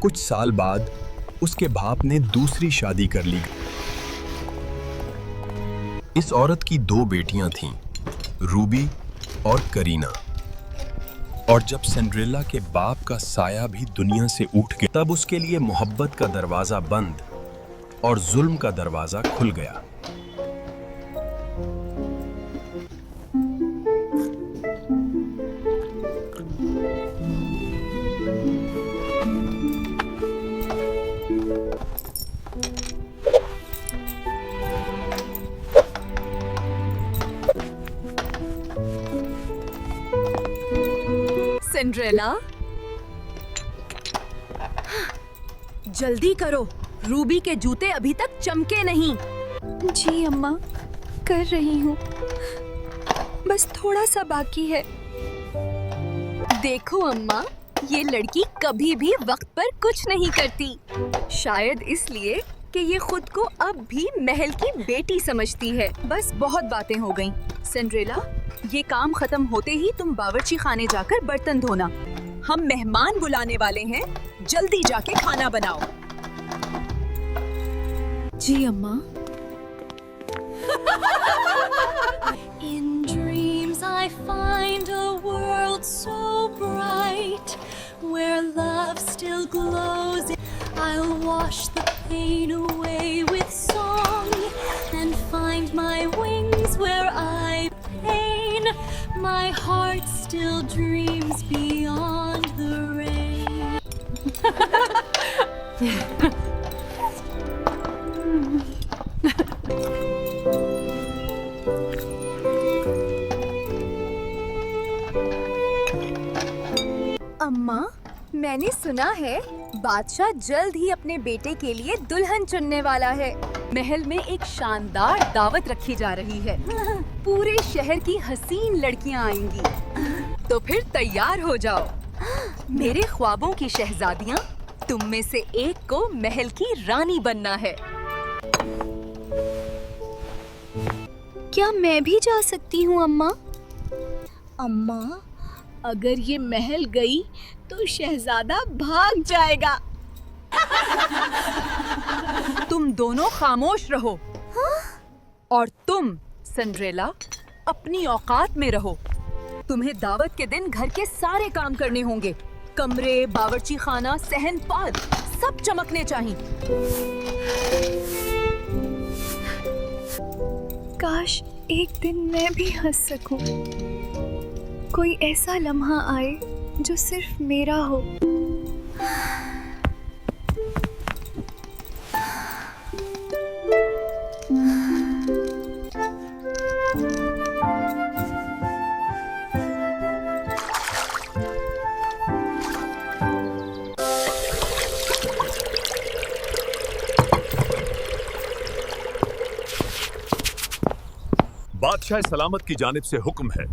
कुछ साल बाद उसके बाप ने दूसरी शादी कर ली। इस औरत की 2 बेटियां थीं, रूबी और करीना। और जब सिंड्रेला के बाप का साया भी दुनिया से उठ गया, तब उसके लिए मोहब्बत का दरवाजा बंद और जुल्म का दरवाजा खुल गया। सिंड्रेला, जल्दी करो, रूबी के जूते अभी तक चमके नहीं। जी अम्मा, कर रही हूँ, बस थोड़ा सा बाकी है। देखो अम्मा, ये लड़की कभी भी वक्त पर कुछ नहीं करती। शायद इसलिए कि ये खुद को अब भी महल की बेटी समझती है। बस बहुत बातें हो गईं। सिंड्रेला, ये काम खत्म होते ही तुम बावर्ची खाने जाकर बर्तन धोना। हम मेहमान बुलाने वाले हैं, जल्दी जाके खाना बनाओ। जी अम्मा। In dreams I find a world so bright, where love still glows. I'll wash the pain away with song, and find my wings where I pain. My heart still dreams beyond the rain. अम्मा, मैंने सुना है बादशाह जल्द ही अपने बेटे के लिए दुल्हन चुनने वाला है। महल में एक शानदार दावत रखी जा रही है। पूरे शहर की हसीन लड़कियां आएंगी। तो फिर तैयार हो जाओ। मेरे ख्वाबों की शहजादियां, तुम में से एक को महल की रानी बनना है। क्या मैं भी जा सकती हूँ अम्मा? अम्मा, अगर ये महल गई तो शहजादा भाग जाएगा। तुम दोनों खामोश रहो। और तुम सिंड्रेला, अपनी औकात में रहो। तुम्हें दावत के दिन घर के सारे काम करने होंगे। कमरे, बावर्ची खाना, सहन पाद सब चमकने चाहिए। काश एक दिन मैं भी हंस सकूं। कोई ऐसा लम्हा आए जो सिर्फ मेरा हो। बादशाह सलामत की जानिब से हुक्म है।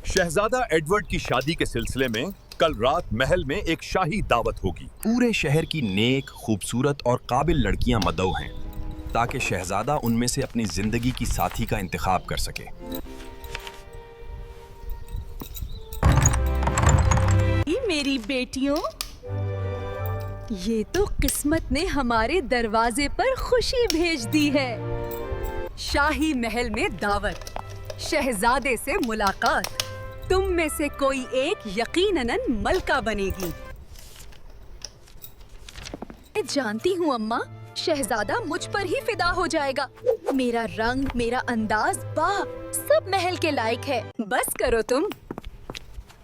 शहजादा एडवर्ड की शादी के सिलसिले में कल रात महल में एक शाही दावत होगी। पूरे शहर की नेक, खूबसूरत और काबिल लड़कियां मदऊ हैं, ताकि शहजादा उनमें से अपनी जिंदगी की साथी का इंतखाब कर सके। मेरी बेटियों, ये तो किस्मत ने हमारे दरवाजे पर खुशी भेज दी है। शाही महल में दावत, शहजादे से मुलाकात। तुम में से कोई एक यकीनन मलका बनेगी। मैं जानती हूँ अम्मा, शहजादा मुझ पर ही फिदा हो जाएगा। मेरा रंग, मेरा अंदाज, वाह, सब महल के लायक है। बस करो तुम,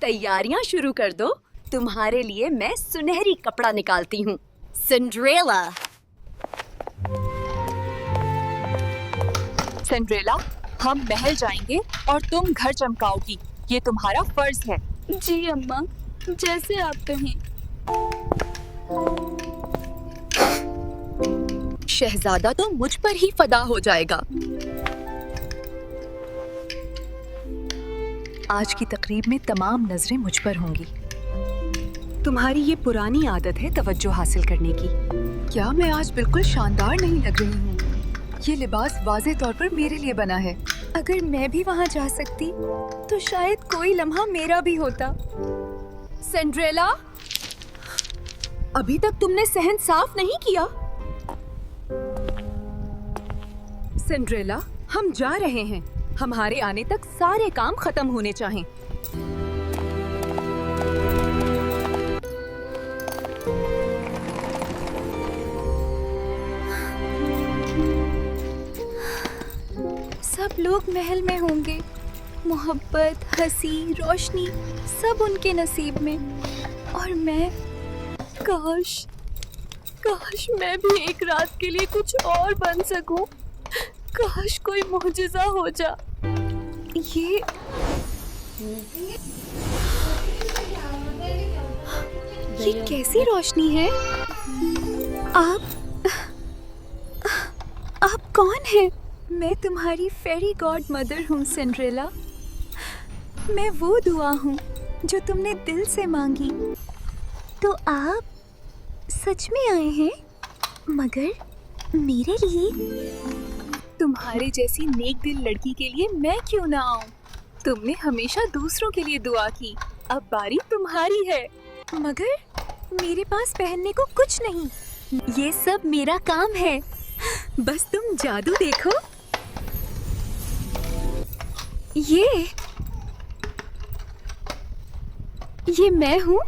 तैयारियां शुरू कर दो। तुम्हारे लिए मैं सुनहरी कपड़ा निकालती हूँ। सिंड्रेला। सिंड्रेला, हम महल जाएंगे और तुम घर चमकाओगी। ये तुम्हारा फर्ज है। जी अम्मा, जैसे आप कहें। शहजादा तो मुझ पर ही फदा हो जाएगा। आज की तकरीब में तमाम नजरें मुझ पर होंगी। तुम्हारी ये पुरानी आदत है तवज्जो हासिल करने की। क्या मैं आज बिल्कुल शानदार नहीं लग रही हूँ? ये लिबास वाज़ेह तौर पर मेरे लिए बना है। अगर मैं भी वहां जा सकती तो शायद कोई लम्हा मेरा भी होता। सिंड्रेला, अभी तक तुमने सहन साफ नहीं किया। सिंड्रेला, हम जा रहे हैं। हमारे आने तक सारे काम खत्म होने चाहिए। सब लोग महल में होंगे। मोहब्बत, हंसी, रोशनी सब उनके नसीब में। और मैं, काश मैं भी एक रात के लिए कुछ और बन सकूं। काश कोई मुअजिज़ा हो जा। ये कैसी रोशनी है? आप कौन हैं? मैं तुम्हारी फेरी गॉड मदर हूँ सिंड्रेला। मैं वो दुआ हूँ जो तुमने दिल से मांगी। तो आप सच में आए हैं, मगर मेरे लिए? तुम्हारे जैसी नेक दिल लड़की के लिए मैं क्यों ना आऊं? तुमने हमेशा दूसरों के लिए दुआ की, अब बारी तुम्हारी है। मगर मेरे पास पहनने को कुछ नहीं। ये सब मेरा काम है। बस तुम जादू देखो। ये मैं हूँ।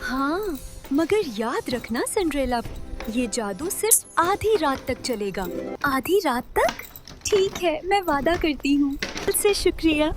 हाँ, मगर याद रखना सिंड्रेला, ये जादू सिर्फ आधी रात तक चलेगा। आधी रात तक? ठीक है, मैं वादा करती हूँ। तुझसे शुक्रिया।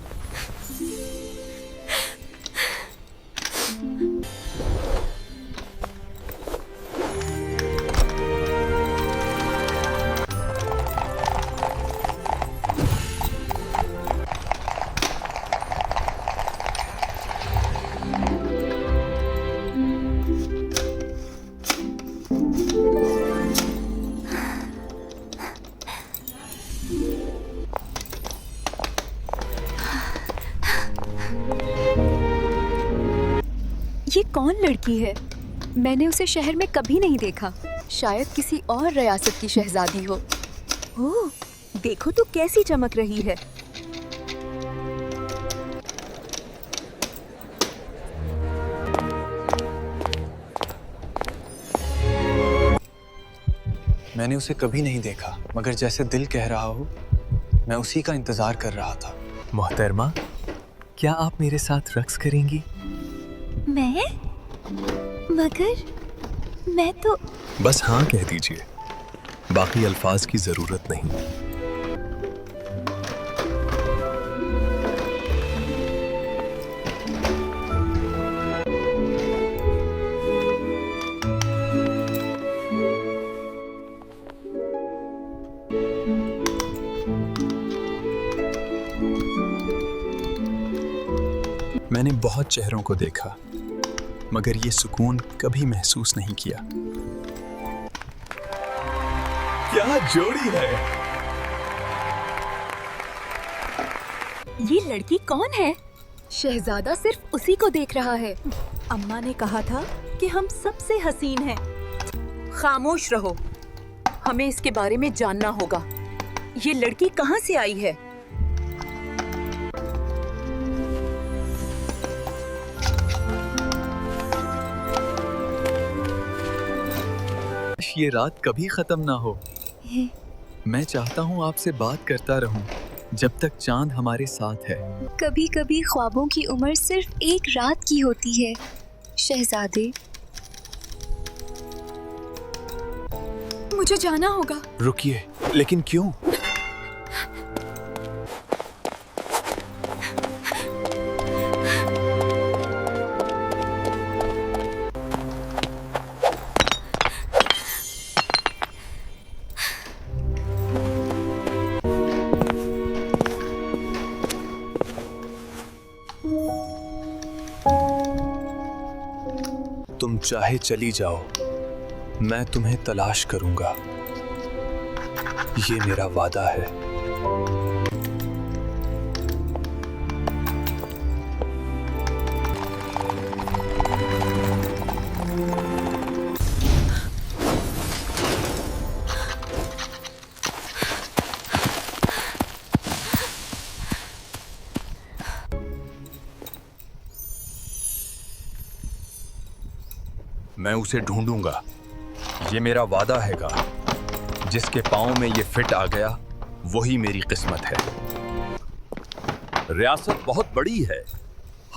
ये कौन लड़की है? मैंने उसे शहर में कभी नहीं देखा। शायद किसी और रियासत की शहजादी हो। ओह, देखो तो कैसी चमक रही है। मैंने उसे कभी नहीं देखा, मगर जैसे दिल कह रहा हो, मैं उसी का इंतजार कर रहा था। मोहतरमा, क्या आप मेरे साथ रक्स करेंगी? मैं? मगर मैं तो... बस हाँ कह दीजिए, बाकी अल्फाज की जरूरत नहीं। मैंने बहुत चेहरों को देखा, मगर ये सुकून कभी महसूस नहीं किया। क्या जोड़ी है! ये लड़की कौन है? शहजादा सिर्फ उसी को देख रहा है। अम्मा ने कहा था कि हम सबसे हसीन हैं। खामोश रहो, हमें इसके बारे में जानना होगा। ये लड़की कहाँ से आई है? ये रात कभी खत्म ना हो। मैं चाहता हूँ आपसे बात करता रहूं जब तक चांद हमारे साथ है। कभी कभी ख्वाबों की उम्र सिर्फ एक रात की होती है, शहजादे। मुझे जाना होगा। रुकिए, लेकिन क्यों? तुम चाहे चली जाओ, मैं तुम्हें तलाश करूंगा। ये मेरा वादा है। मैं उसे ढूंढूंगा। ये मेरा वादा हैगा। जिसके पाँव में ये फिट आ गया वही मेरी किस्मत है। रियासत बहुत बड़ी है,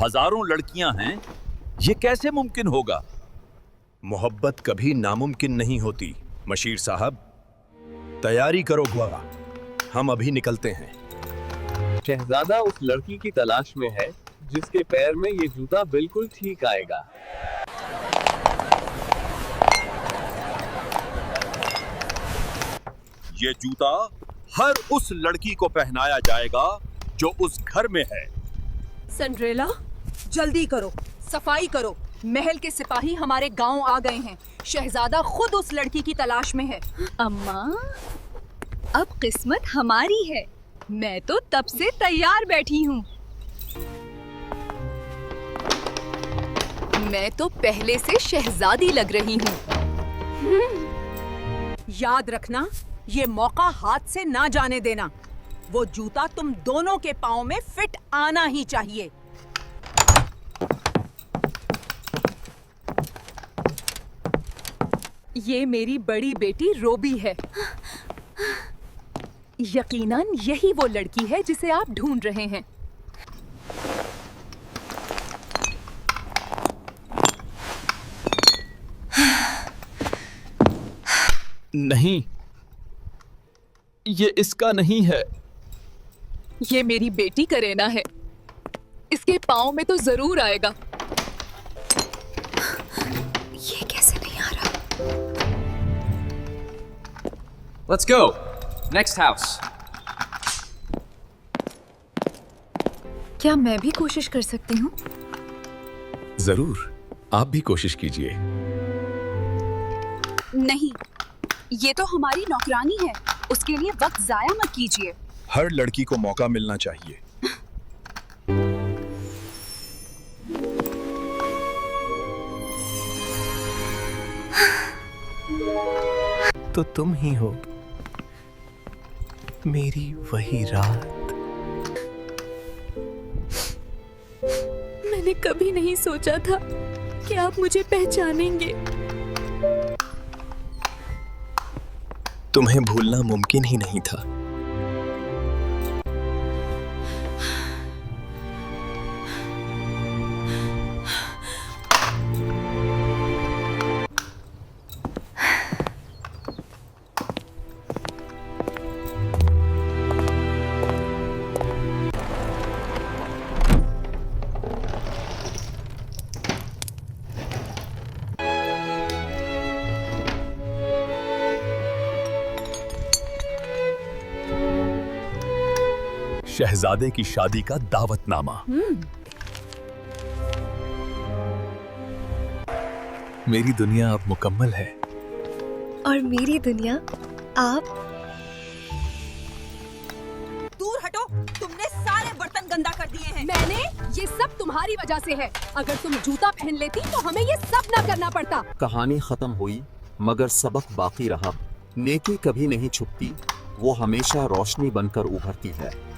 हजारों लड़कियां हैं, ये कैसे मुमकिन होगा? मोहब्बत कभी नामुमकिन नहीं होती मशीर साहब। तैयारी करो ग्वारा, हम अभी निकलते हैं। शहजादा उस लड़की की तलाश में है जिसके पैर में ये जूता बिल्कुल ठीक आएगा। ये जूता हर उस लड़की को पहनाया जाएगा जो उस घर में है। सिंड्रेला, जल्दी करो, सफाई करो। महल के सिपाही हमारे गांव आ गए हैं। शहजादा खुद उस लड़की की तलाश में है। अम्मा, अब किस्मत हमारी है। मैं तो तब से तैयार बैठी हूँ। मैं तो पहले से शहजादी लग रही हूँ। याद रखना, ये मौका हाथ से ना जाने देना। वो जूता तुम दोनों के पाँव में फिट आना ही चाहिए। ये मेरी बड़ी बेटी रोबी है। यकीनन यही वो लड़की है जिसे आप ढूंढ रहे हैं। नहीं, ये इसका नहीं है। ये मेरी बेटी करेना है, इसके पाँव में तो जरूर आएगा। ये कैसे नहीं आ रहा? Let's go. Next house. क्या मैं भी कोशिश कर सकती हूँ? जरूर, आप भी कोशिश कीजिए। नहीं, ये तो हमारी नौकरानी है, उसके लिए वक्त जाया मत कीजिए। हर लड़की को मौका मिलना चाहिए। तो तुम ही हो मेरी वही रात। मैंने कभी नहीं सोचा था कि आप मुझे पहचानेंगे। तुम्हें भूलना मुमकिन ही नहीं था। शहजादे की शादी का दावतनामा। मेरी दुनिया अब मुकम्मल है। और मेरी दुनिया आप। दूर हटो, तुमने सारे बर्तन गंदा कर दिए हैं। मैंने? ये सब तुम्हारी वजह से है। अगर तुम जूता पहन लेती तो हमें ये सब ना करना पड़ता। कहानी खत्म हुई मगर सबक बाकी रहा। नेकी कभी नहीं छुपती, वो हमेशा रोशनी बनकर उभरती है।